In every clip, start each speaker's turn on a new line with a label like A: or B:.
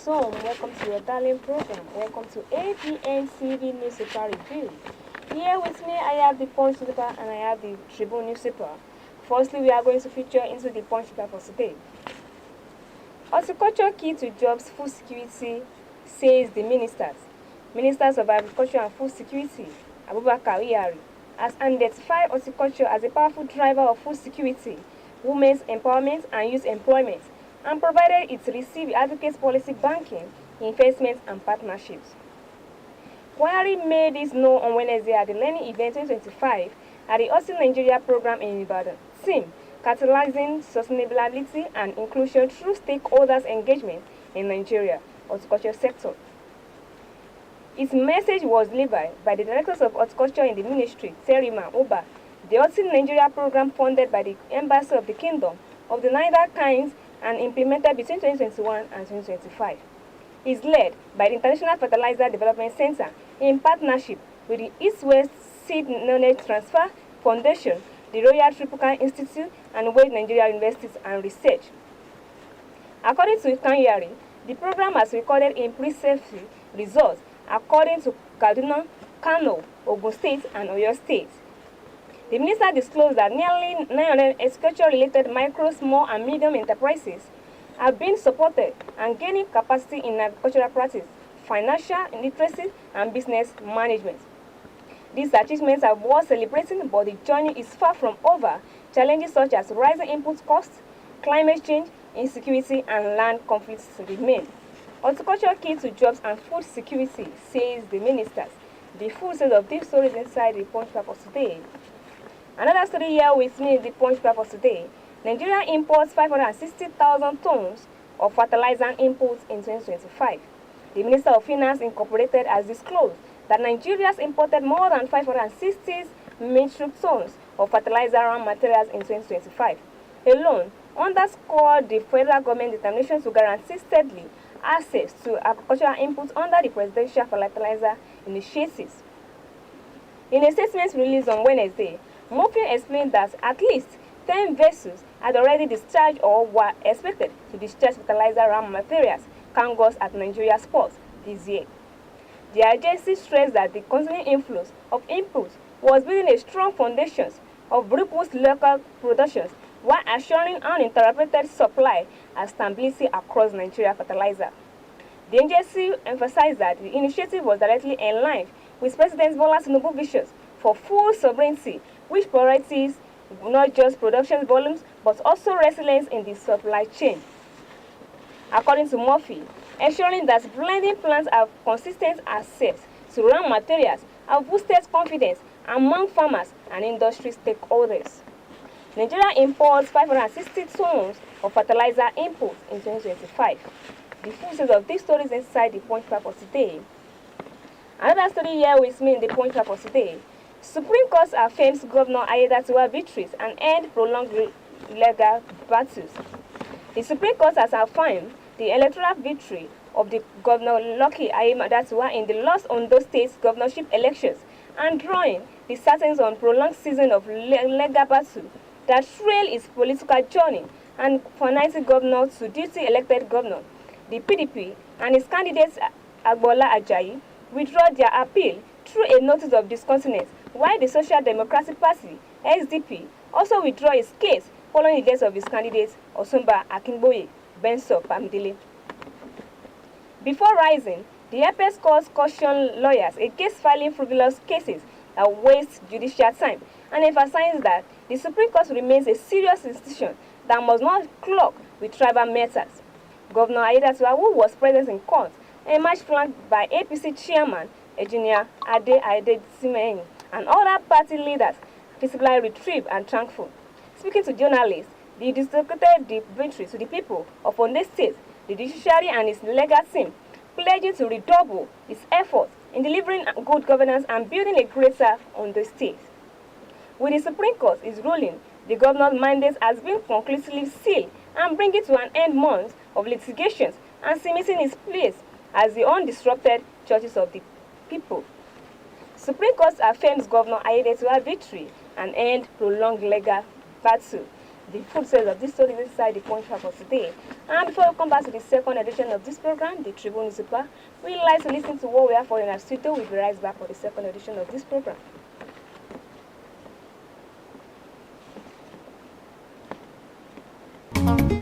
A: OSUN. Welcome to your darling program. Welcome to ABN CV Newspaper Review. Here with me, I have the Punch newspaper and I have the Tribune newspaper. Firstly, we are going to feature into the Punch newspaper for today. Horticulture key to jobs, food security, says the ministers. Ministers of Agriculture and Food Security, Abubakar Iyari, has identified horticulture as a powerful driver of food security, women's empowerment and youth employment, and provided it receive advocates policy banking, investments and partnerships. Kwari made this known on Wednesday at the Learning Event 2025 at the OSUN Nigeria program in Ibadan. Theme: Catalyzing Sustainability and Inclusion through Stakeholders Engagement in Nigeria Horticulture Sector. Its message was delivered by the Directors of Horticulture in the Ministry, Terima Oba. The OSUN Nigeria program, funded by the Embassy of the Kingdom of the Netherlands and implemented between 2021 and 2025, is led by the International Fertilizer Development Center in partnership with the East-West Seed Knowledge Transfer Foundation, the Royal Tripucan Institute, and Wade Nigeria Universities and Research. According to Kanyari, the program has recorded impressive results according to Kaduna, Kano, Ogun State, and Oyo State. The minister disclosed that nearly 900 agriculture-related micro, small, and medium enterprises have been supported and gaining capacity in agricultural practice, financial literacy, and business management. These achievements are worth celebrating, but the journey is far from over. Challenges such as rising input costs, climate change, insecurity, and land conflicts remain. Horticulture key to jobs and food security, says the ministers. The full set of these stories inside the Punch paper today. Another story here with me in the Punch paper today. Nigeria imports 560,000 tons of fertilizer inputs in 2025. The Minister of Finance Incorporated has disclosed that Nigeria has imported more than 560 metric tons of fertilizer raw materials in 2025. Alone, underscored the federal government's determination to guarantee steadily access to agricultural inputs under the Presidential Fertilizer Initiatives. In a statement released on Wednesday, Mofin explained that at least 10 vessels had already discharged or were expected to discharge fertilizer raw materials cargoes at Nigeria's ports this year. The agency stressed that the continuing inflows of inputs was building a strong foundation of robust local productions while assuring uninterrupted supply and stability across Nigeria fertilizer. The agency emphasized that the initiative was directly in line with President Bola Tinubu's visions for full sovereignty, which prioritizes not just production volumes but also resilience in the supply chain. According to Murphy, ensuring that blending plants have consistent access to raw materials have boosted confidence among farmers and industry stakeholders. Nigeria imports 560 tons of fertilizer inputs in 2025. The full set of these stories inside the Punch paper today. Another story here with me in the Punch paper today. Supreme Court affirms Governor Ayedatiwa victories and end prolonged legal battles. The Supreme Court has affirmed the electoral victory of the Governor Lucky Ayedatiwa in the lost Ondo State governorship elections and drawing the sentence on prolonged season of legal battle that trailed its political journey and for 90 governors to duty elected governor. The PDP and its candidate Agbola Ajayi withdraw their appeal through a notice of discontinuance, while the Social Democratic Party (SDP) also withdraw its case following the death of its candidate Osumba Akinboye Benso Pamidele. Before rising, the apex court cautioned lawyers against filing frivolous cases that waste judicial time and emphasized that the Supreme Court remains a serious institution that must not clog with tribal matters. Governor Ayedatiwa, who was present in court, emerged flanked by APC chairman Engineer Ade Simeyin and other party leaders, visibly retrieved and thankful. Speaking to journalists, he distributed the victory to the people of Ondo State, the judiciary and its legal team, pledging to redouble its efforts in delivering good governance and building a greater Ondo State. With the Supreme Court is ruling, the governor's mandate has been conclusively sealed and bringing to an end months of litigations and cementing its place as the undisrupted judges of the people. Supreme Court affirms Governor Ayedatiwa's victory and end prolonged legal battle. The full sales of this story is inside the punch for today. And before we come back to the second edition of this program, the Tribune newspaper, we like to listen to what we have for in our studio. We'll be right back for the second edition of this program.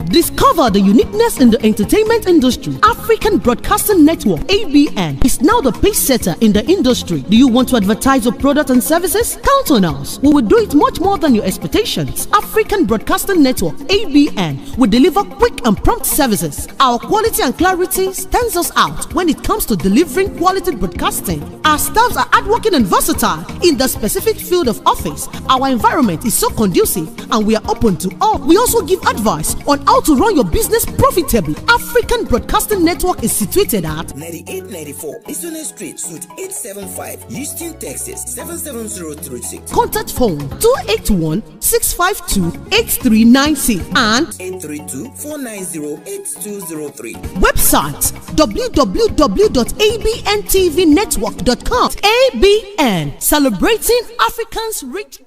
B: Discover the uniqueness in the entertainment industry. African Broadcasting Network (ABN) is now the pace setter in the industry. Do you want to advertise your product and services? Count on us. We will do it much more than your expectations. African Broadcasting Network (ABN) will deliver quick and prompt services. Our quality and clarity stands us out when it comes to delivering quality broadcasting. Our staffs are hardworking and versatile in the specific field of office. Our environment is so conducive and we are open to all. We also give advice on how to run your business profitably. African Broadcasting Network is situated at
C: 9894 Eastern Street, Suite 875, Houston, Texas 77036.
B: Contact phone 281-652-8396 and
C: 832-490-8203.
B: Website www.abntvnetwork.com. ABN, celebrating Africans' rich.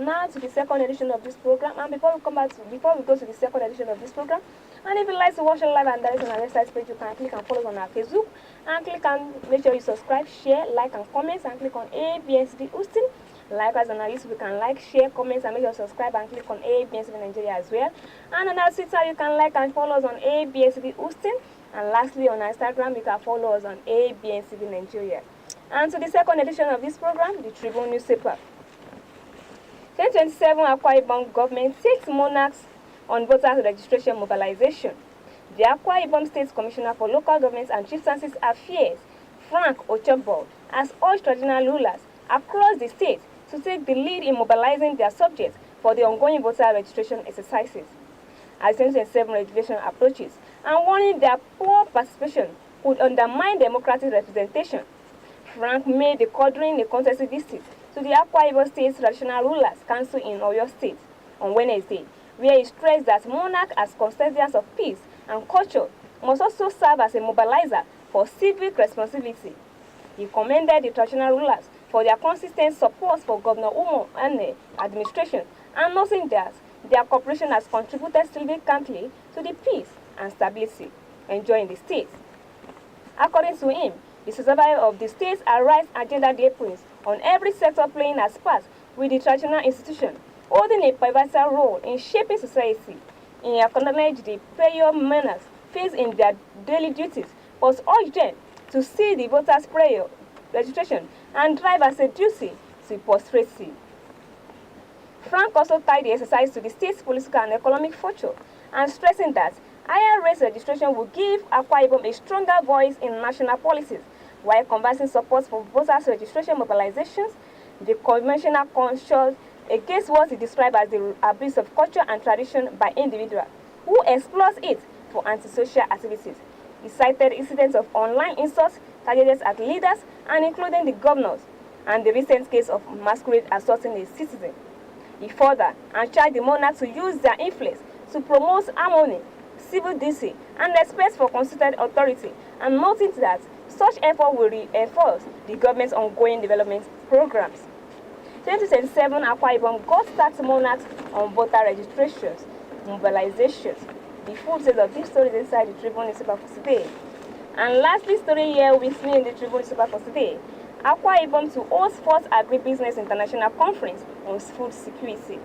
A: Now to the second edition of this program, and before we go to the second edition of this program, and if you like to watch it live and direct on our website page, you can click and follow us on our Facebook, and click and make sure you subscribe, share, like, and comment, and click on ABNCD Houston. Likewise on our YouTube, you can like, share, comment, and make sure you subscribe and click on ABNCD Nigeria as well. And on our Twitter, you can like and follow us on ABNCD Houston. And lastly, on our Instagram, you can follow us on ABNCD Nigeria. And to the second edition of this program, the Tribune newspaper. 2027 Akwa Ibom government takes monarchs on voter registration mobilization. The Akwa Ibom State Commissioner for Local Governments and Chieftaincy Affairs, Frank Ochebo, has urged traditional rulers across the state to take the lead in mobilizing their subjects for the ongoing voter registration exercises. As 2027 registration approaches, and warning their poor participation could undermine democratic representation, Frank made the call during a contested visit to the Akwa Ibom State Traditional Rulers Council in Oyo State on Wednesday, where he stressed that monarchs as custodians of peace and culture must also serve as a mobilizer for civic responsibility. He commended the traditional rulers for their consistent support for Governor Umo and the administration, and noting that their cooperation has contributed significantly to the peace and stability enjoyed in the state. According to him, the survival of the state's Arise agenda depends on every sector playing as part with the traditional institution, holding a pivotal role in shaping society. He acknowledged the prayer manners faced in their daily duties, but urged them to see the voters' prayer registration and drive as a duty to posterity. Frank also tied the exercise to the state's political and economic future, and stressing that higher race registration will give Akwa Ibom a stronger voice in national policies. While conversing support for voters' registration mobilizations, the conventional conscious against what he described as the abuse of culture and tradition by individuals who exploit it for antisocial activities. He cited incidents of online insults targeted at leaders and including the governors, and the recent case of masquerade assaulting a citizen. He further charged the monarch to use their influence to promote harmony, civil decency, and respect for constituted authority, and noting that such effort will reinforce the government's ongoing development programs. 2027 Akwa Ibom got start monarchs on voter registrations, mobilizations. The full set of this story is inside the Tribune newspaper for today. And lastly, story here with me in the Tribune newspaper for today. Akwa Ibom to host 4th Agribusiness International Conference on Food Security.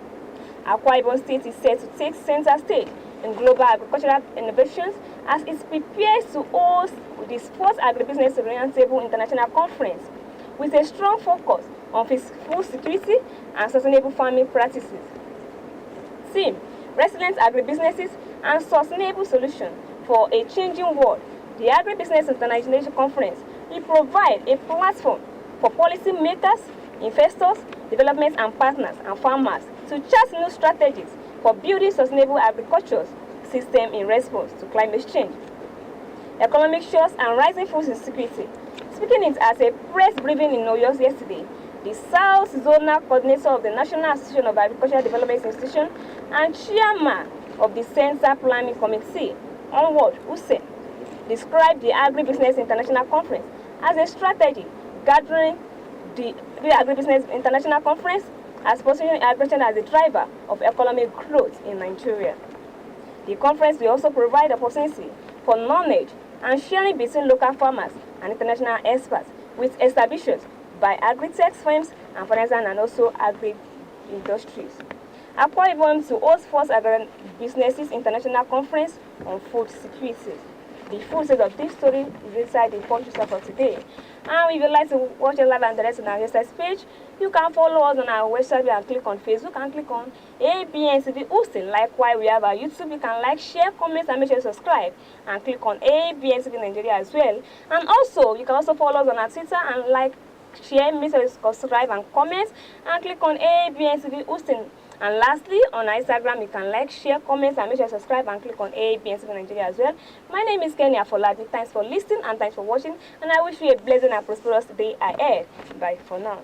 A: Akwa Ibom State is set to take center stage in global agricultural innovations as it prepares to host this 4th Agribusiness Roundtable International Conference with a strong focus on food security and sustainable farming practices. Theme: Resilient Agribusinesses and Sustainable Solutions for a Changing World. The Agribusiness International Conference will provide a platform for policy makers, investors, development and partners, and farmers to chart new strategies for building sustainable agriculture system in response to climate change, economic shocks, and rising food insecurity. Speaking it as a press briefing in Oyo yesterday, the South Zonal Coordinator of the National Association of Agricultural Development Institution and Chairman of the Center Planning Committee, OSUN, described the Agribusiness International Conference as a strategy gathering. The Agribusiness International Conference as positioning aggression as the driver of economic growth in Nigeria. The conference will also provide opportunity for knowledge and sharing between local farmers and international experts with exhibitions by agri-tech firms and financial and also agri-industries. Akwa Ibom to host first agri-businesses international conference on food security. The full set of this story is inside the punch for today. And if you'd like to watch it live and direct on our website page, you can follow us on our website and click on Facebook and click on ABNTV OSUN. Likewise, we have our YouTube. You can like, share, comment, and make sure you subscribe and click on ABNTV Nigeria as well. And also, you can also follow us on our Twitter and like, share, make sure you subscribe and comment and click on ABNTV OSUN. And lastly, on Instagram, you can like, share, comment, and make sure you subscribe and click on ABNTV Nigeria as well. My name is Kenny Afolabi. Thanks for listening and thanks for watching. And I wish you a blessed and prosperous day ahead. Bye for now.